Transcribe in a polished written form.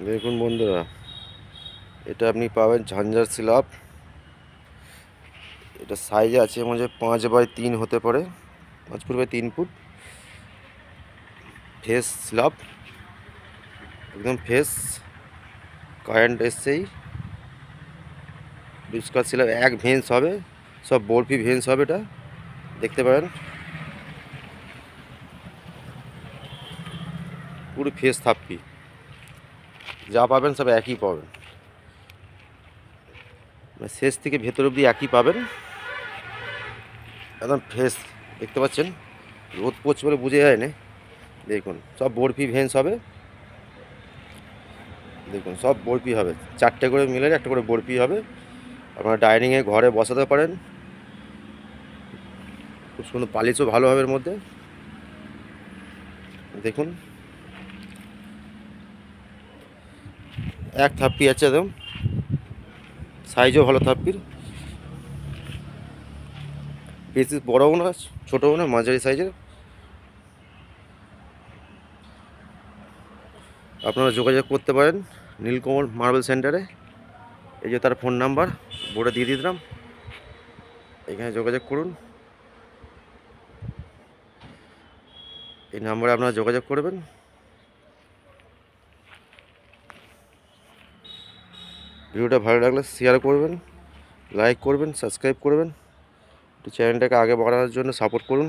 দেখুন বন্ধুরা, এটা আপনি পাবেন ঝাঞ্ঝার স্ল্যাব। এটা সাইজ আছে মানে 5x3 হতে পারে, 5 foot by 3 foot. Face slab, একদম ফেস কারেন্ট এসছেই। পরিষ্কার স্ল্যাব, এক ভেন্স হবে, সব বরফি ভেন্স হবে। এটা দেখতে পারেন, পুরো ফেস থাপ্পি। যা পাবেন সব একই পাবেন, শেষ থেকে ভেতর অবধি একই পাবেন। একদম ফ্রেশ দেখতে পাচ্ছেন, রোদ পড়ছে বলে বুঝে যায় না। দেখুন সব বরফি ভেন্স হবে, দেখুন সব বরফি হবে। 4টে করে মিলে একটা করে বরফি হবে। আপনারা ডাইনিংয়ে ঘরে বসাতে পারেন, খুব সুন্দর, পালিশও ভালো হবে এর মধ্যে। দেখুন এক থাপ্পি আছে, একদম সাইজও ভালো থাপ্পির, বেশি বড়ও না ছোটও না, মাঝারি সাইজের। আপনারা যোগাযোগ করতে পারেন নীলকমল মার্বেল সেন্টারে। এই যে তার ফোন নাম্বার বোর্ডে দিয়ে দিলাম, এখানে যোগাযোগ করুন। এই নাম্বারে আপনারা যোগাযোগ করবেন। ভিডিওটা ভালো লাগলে শেয়ার করবেন, লাইক করবেন, সাবস্ক্রাইব করবেন। একটু চ্যানেলটাকে আগে বাড়ানোর জন্য সাপোর্ট করুন।